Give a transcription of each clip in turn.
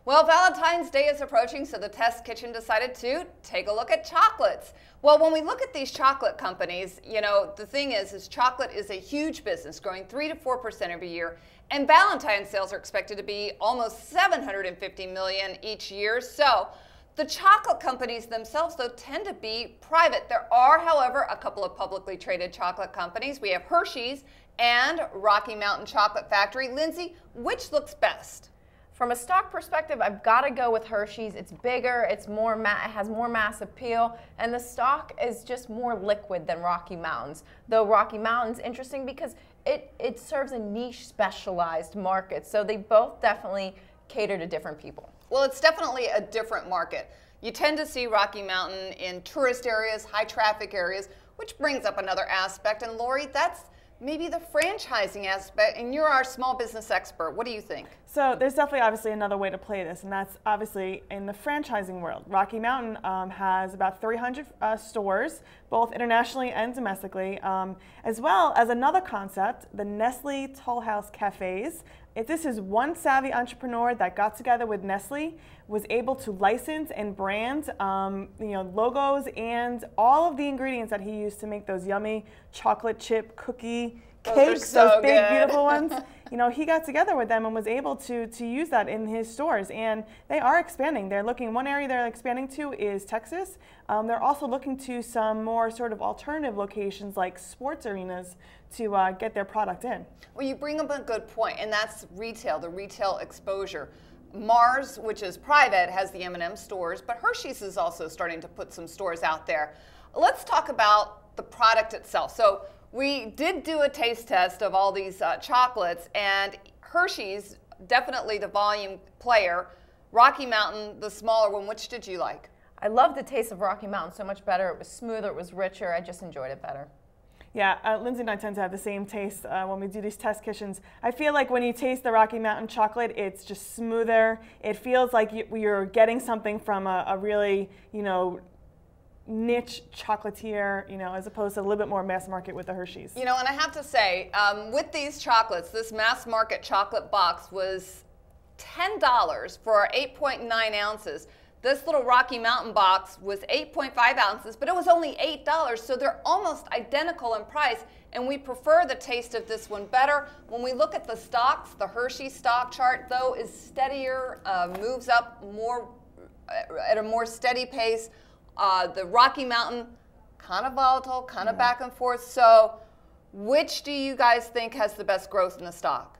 Well, Valentine's Day is approaching, so the Test Kitchen decided to take a look at chocolates. Well, when we look at these chocolate companies, the thing is chocolate is a huge business, growing 3 to 4% every year, and Valentine's sales are expected to be almost $750 million each year. So the chocolate companies themselves, though, tend to be private. There are, however, a couple of publicly traded chocolate companies. We have Hersheys and Rocky Mountain Chocolate Factory. Lindsay, which looks best? From a stock perspective, I've got to go with Hershey's. It's bigger, it has more mass appeal, and the stock is just more liquid than Rocky Mountain's. Though Rocky Mountain's interesting because it serves a niche specialized market, so they both definitely cater to different people. Well, it's definitely a different market. You tend to see Rocky Mountain in tourist areas, high traffic areas, which brings up another aspect. And Lori, that's maybe the franchising aspect, and you're our small business expert. What do you think? So there's definitely obviously another way to play this, and that's obviously in the franchising world. Rocky Mountain has about 300 stores, both internationally and domestically, as well as another concept, the Nestle Toll House Cafes. This is one savvy entrepreneur that got together with Nestle, was able to license and brand logos and all of the ingredients that he used to make those yummy chocolate chip cookie cakes, those big beautiful ones. He got together with them and was able to use that in his stores, and they are expanding. They're looking, one area they're expanding to is Texas. They're also looking to some more sort of alternative locations like sports arenas to get their product in. Well, you bring up a good point, and that's retail, the retail exposure. Mars, which is private, has the M&M stores, but Hershey's is also starting to put some stores out there. Let's talk about the product itself. So we did do a taste test of all these chocolates, and Hershey's, definitely the volume player. Rocky Mountain, the smaller one. Which did you like? I loved the taste of Rocky Mountain so much better. It was smoother, it was richer. I just enjoyed it better. Yeah, Lindsay and I tend to have the same taste when we do these test kitchens. I feel like when you taste the Rocky Mountain chocolate, it's just smoother. It feels like you're getting something from a really, niche chocolatier, as opposed to a little bit more mass market with the Hershey's. And I have to say, with these chocolates, this mass market chocolate box was $10 for 8.9 ounces. This little Rocky Mountain box was 8.5 ounces, but it was only $8, so they're almost identical in price, and we prefer the taste of this one better. When we look at the stocks, the Hershey stock chart, though, is steadier, moves up more at a more steady pace. The Rocky Mountain, kind of volatile, kind of back and forth. So which do you guys think has the best growth in the stock?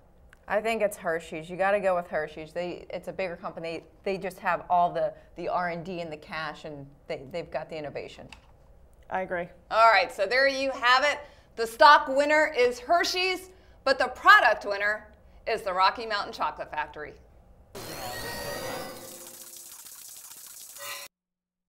I think it's Hershey's. You got to go with Hershey's. It's a bigger company. They just have all the R&D and the cash, and they've got the innovation. I agree. All right, so there you have it. The stock winner is Hershey's, but the product winner is the Rocky Mountain Chocolate Factory.